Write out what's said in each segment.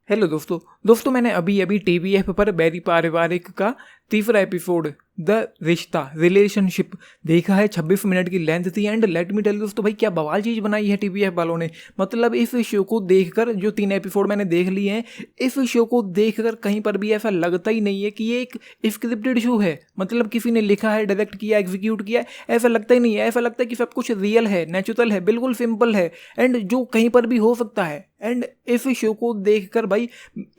Hello दोस्तों मैंने अभी अभी टीवीएफ पर बैरी पारिवारिक का तीसरा एपिसोड द रिश्ता रिलेशनशिप देखा है। 26 मिनट की लेंथ थी एंड लेट मी टेल दोस्तों भाई क्या बवाल चीज़ बनाई है टीवीएफ वालों ने। मतलब इस शो को देखकर जो 3 एपिसोड मैंने देख लिए हैं, इस शो को देखकर कहीं पर भी ऐसा लगता ही नहीं है कि ये एक स्क्रिप्टेड शो है। मतलब किसी ने लिखा है, डायरेक्ट किया, एग्जीक्यूट किया, ऐसा लगता ही नहीं है। ऐसा लगता है कि सब कुछ रियल है, नेचुरल है, बिल्कुल सिंपल है एंड जो कहीं पर भी हो सकता है। एंड इस शो को देखकर भाई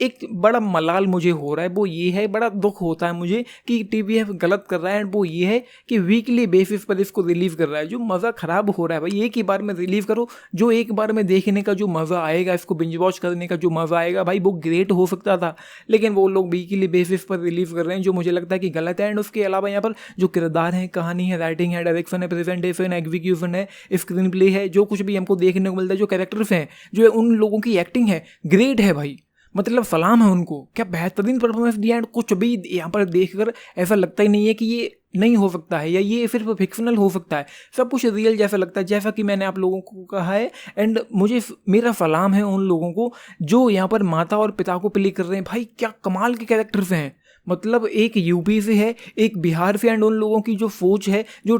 एक बड़ा मलाल मुझे हो रहा है, वो ये है, बड़ा दुख होता है मुझे कि टीवीएफ गलत कर रहा है। एंड वो ये है कि वीकली बेसिस पर इसको रिलीव कर रहा है। जो मज़ा ख़राब हो रहा है भाई, एक ही बार में रिलीव करो। जो एक बार में देखने का जो मज़ा आएगा, इसको बिंज वॉच करने का जो मज़ा आएगा भाई, वो ग्रेट हो सकता था। लेकिन वो लोग वीकली बेसिस पर रिलीव कर रहे हैं, जो मुझे लगता है कि गलत है। एंड उसके अलावा यहाँ पर जो किरदार है, कहानी है, राइटिंग है, डायरेक्शन है, प्रेजेंटेशन है, एग्जीक्यूशन है, स्क्रीन प्ले है, जो कुछ भी हमको देखने को मिलता है, जो कैरेक्टर्स हैं, जो उन लोगों की एक्टिंग है, ग्रेट है भाई। मतलब सलाम है उनको, क्या बेहतरीन परफॉर्मेंस दिया। एंड कुछ भी यहाँ पर देखकर ऐसा लगता ही नहीं है कि ये नहीं हो सकता है या ये सिर्फ फिक्शनल हो सकता है। सब कुछ रियल जैसा लगता है, जैसा कि मैंने आप लोगों को कहा है। एंड मुझे मेरा सलाम है उन लोगों को जो यहाँ पर माता और पिता को प्ले कर रहे हैं। भाई क्या कमाल के कैरेक्टर्स हैं। मतलब एक यूपी से है, एक बिहार से, एंड उन लोगों की जो सोच है, जो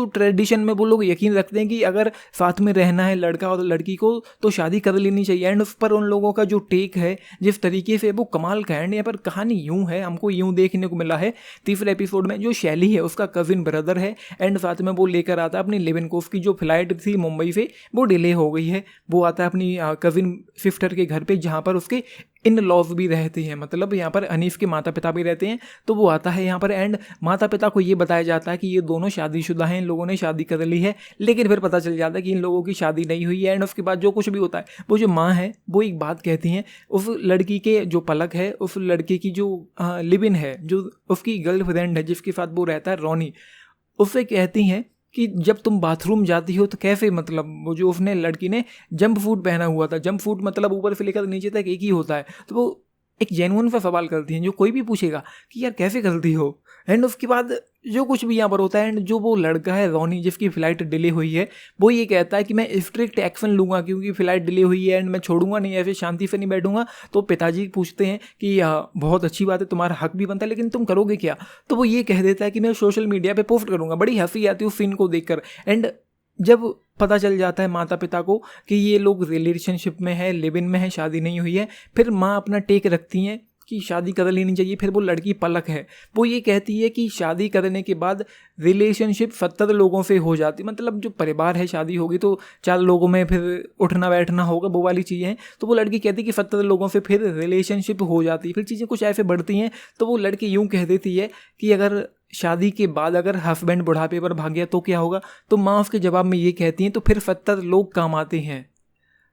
ट्रेडिशन में वो लोग यकीन रखते हैं कि अगर साथ में रहना है लड़का और लड़की को तो शादी कर लेनी चाहिए। एंड उस पर उन लोगों का जो टेक है, जिस तरीके से, वो कमाल का है। एंड यहाँ पर कहानी यूँ है, हमको यूँ देखने को मिला है तीसरे एपिसोड में। जो शैली है उसका कजिन ब्रदर है एंड साथ में वो लेकर आता है अपनी लिव इन कोफ की जो फ्लाइट थी मुंबई से, वो डिले हो गई है। वो आता है अपनी कजिन सिस्टर के घर पे, जहाँ पर उसके इन लॉज भी रहते हैं। मतलब यहाँ पर अनीस के माता पिता भी रहते हैं। तो वो आता है यहाँ पर एंड माता पिता को ये बताया जाता है कि ये दोनों शादीशुदा हैं, इन लोगों ने शादी कर ली है। लेकिन फिर पता चल जाता है कि इन लोगों की शादी नहीं हुई है। एंड उसके बाद जो कुछ भी होता है, वो जो माँ है वो एक बात कहती हैं उस लड़की के, जो पलक है, उस लड़के की जो लिव इन है, जो उसकी गर्लफ्रेंड है जिसके साथ वो रहता है, रोनी, उससे कहती हैं कि जब तुम बाथरूम जाती हो तो कैसे, मतलब वो जो उसने लड़की ने जंप सूट पहना हुआ था, जंप सूट मतलब ऊपर से लेकर नीचे तक एक ही होता है, तो वो एक जेन्युइन सा सवाल करती हैं जो कोई भी पूछेगा कि यार कैसे करती हो। एंड उसके बाद जो कुछ भी यहाँ पर होता है, एंड जो वो लड़का है रोनी जिसकी फ़्लाइट डिले हुई है, वो ये कहता है कि मैं स्ट्रिक्ट एक्शन लूँगा क्योंकि फ़्लाइट डिले हुई है एंड मैं छोड़ूंगा नहीं, ऐसे शांति से नहीं बैठूंगा। तो पिताजी पूछते हैं कि बहुत अच्छी बात है, तुम्हारा हक भी बनता है, लेकिन तुम करोगे क्या। तो वो ये कह देता है कि मैं सोशल मीडिया पर पोस्ट करूँगा। बड़ी हंसी आती है उस सीन को देखकर। एंड जब पता चल जाता है माता पिता को कि ये लोग रिलेशनशिप में है, लिव इन में है, शादी नहीं हुई है, फिर माँ अपना टेक रखती हैं कि शादी कर लेनी चाहिए। फिर वो लड़की पलक है, वो ये कहती है कि शादी करने के बाद रिलेशनशिप 70 लोगों से हो जाती, मतलब जो परिवार है, शादी होगी तो 4 लोगों में फिर उठना बैठना होगा, वो वाली चीज़ें हैं। तो वो लड़की कहती है कि 70 लोगों से फिर रिलेशनशिप हो जाती, फिर चीज़ें कुछ ऐसे बढ़ती हैं। तो वो लड़की यूँ कह देती है कि अगर शादी के बाद अगर हस्बैंड बुढ़ापे पर भाग गया तो क्या होगा। तो माँ उसके जवाब में ये कहती हैं तो फिर 70 लोग काम आते हैं।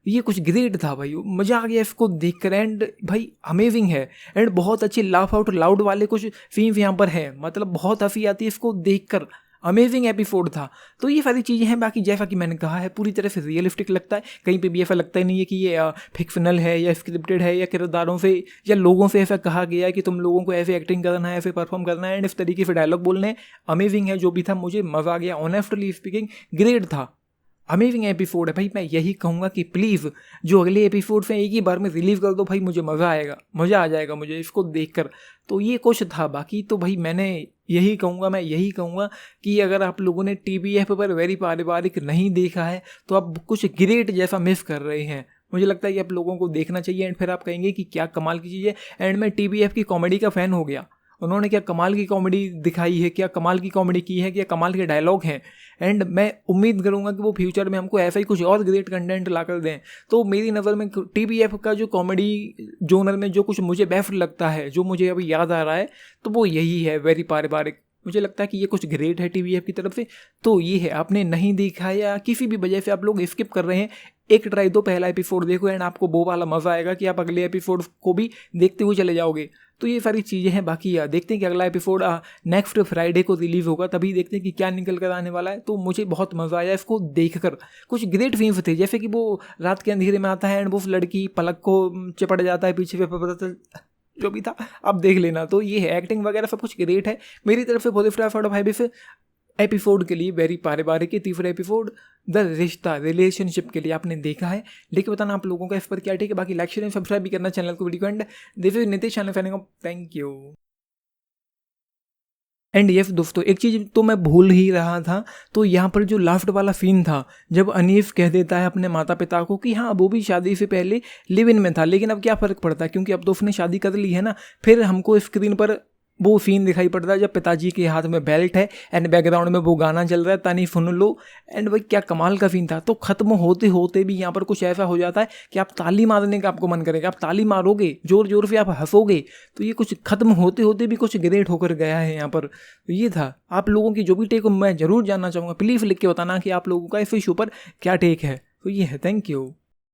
ये कुछ ग्रेट था भाई, मज़ा आ गया इसको देखकर। एंड भाई अमेजिंग है एंड बहुत अच्छी लाफ आउट लाउड वाले कुछ सीन्स यहाँ पर हैं। मतलब बहुत हंसी आती है इसको देखकर। अमेजिंग एपिसोड था। तो ये सारी चीज़ें हैं। बाकी जैसा कि मैंने कहा है, पूरी तरह से रियलिस्टिक लगता है। कहीं पे भी ऐसा लगता ही नहीं है कि ये फिक्शनल है या स्क्रिप्टेड है या किरदारों से या लोगों से ऐसा कहा गया है कि तुम लोगों को ऐसे एक्टिंग करना है, ऐसे परफॉर्म करना है एंड इस तरीके से डायलॉग बोलने। अमेजिंग है जो भी था, मुझे मज़ा आ गया। ऑनेस्टली स्पीकिंग ग्रेट था। अमेजिंग एपिसोड है भाई। मैं यही कहूँगा कि प्लीज़ जो अगले एपिसोड से एक ही बार में रिलीव कर दो भाई, मुझे मज़ा आएगा, मज़ा आ जाएगा मुझे इसको देखकर। तो ये कुछ था। बाकी तो भाई मैं यही कहूँगा कि अगर आप लोगों ने टीवीएफ पर वेरी पारिवारिक नहीं देखा है तो आप कुछ ग्रेट जैसा मिस कर रहे हैं। मुझे लगता है कि आप लोगों को देखना चाहिए एंड फिर आप कहेंगे कि क्या कमाल की चीज़ है। एंड मैं टीवीएफ की कॉमेडी का फ़ैन हो गया। उन्होंने क्या कमाल की कॉमेडी दिखाई है, क्या कमाल की कॉमेडी की है, क्या कमाल के डायलॉग हैं। एंड मैं उम्मीद करूंगा कि वो फ्यूचर में हमको ऐसा ही कुछ और ग्रेट कंटेंट ला कर दें। तो मेरी नज़र में टीवीएफ का जो कॉमेडी जोनर में जो कुछ मुझे बेस्ट लगता है, जो मुझे अभी याद आ रहा है, तो वो यही है, वेरी पारिवारिक। मुझे लगता है कि ये कुछ ग्रेट है टीवीएफ की तरफ से। तो ये है, आपने नहीं देखा या किसी भी वजह से आप लोग स्किप कर रहे हैं, एक ट्राई दो, पहला एपिसोड देखो एंड आपको वो वाला मज़ा आएगा कि आप अगले एपिसोड को भी देखते हुए चले जाओगे। तो ये सारी चीज़ें हैं। बाकी देखते हैं कि अगला एपिसोड नेक्स्ट फ्राइडे को रिलीज़ होगा, तभी देखते हैं कि क्या निकल कर आने वाला है। तो मुझे बहुत मज़ा आया इसको देखकर। कुछ ग्रेट सीन्स थे, जैसे कि वो रात के अंधेरे में आता है एंड वो लड़की पलक को चिपट जाता है पीछे पे, पता चल जो भी था आप देख लेना। तो ये है, एक्टिंग वगैरह सब कुछ ग्रेट है। मेरी तरफ से पॉजिटिव 5/5 एपिसोड के लिए, वेरी पारिवारिक के तीसरा एपिसोड द रिश्ता रिलेशनशिप के लिए आपने देखा है। लेकिन बताना आप लोगों का इस पर क्या टेक है। बाकी लाइक शेयर सब्सक्राइब भी करना चैनल को, वीडियो को। And this is Nitish channel fanning of, thank you. And yes दोस्तों, एक चीज़ तो मैं भूल ही रहा था, तो यहाँ पर जो लास्ट वाला सीन था जब अनीस कह देता है अपने माता पिता को कि हाँ वो भी शादी से पहले लिव इन में था, लेकिन अब क्या फ़र्क पड़ता है क्योंकि अब तो उसने शादी कर ली है ना। फिर हमको स्क्रीन पर वो सीन दिखाई पड़ता है जब पिताजी के हाथ में बेल्ट है एंड बैकग्राउंड में वो गाना चल रहा है, तानी सुन लो। एंड भाई क्या कमाल का सीन था। तो ख़त्म होते होते भी यहाँ पर कुछ ऐसा हो जाता है कि आप ताली मारने का आपको मन करेगा, आप ताली मारोगे जोर जोर से, आप हंसोगे। तो ये कुछ ख़त्म होते होते भी कुछ ग्रेट होकर गया है यहाँ पर। तो ये था, आप लोगों की जो भी टेक मैं ज़रूर जानना चाहूँगा, प्लीज़ लिख के बताना कि आप लोगों का इस इशू पर क्या टेक है। तो ये है, थैंक यू।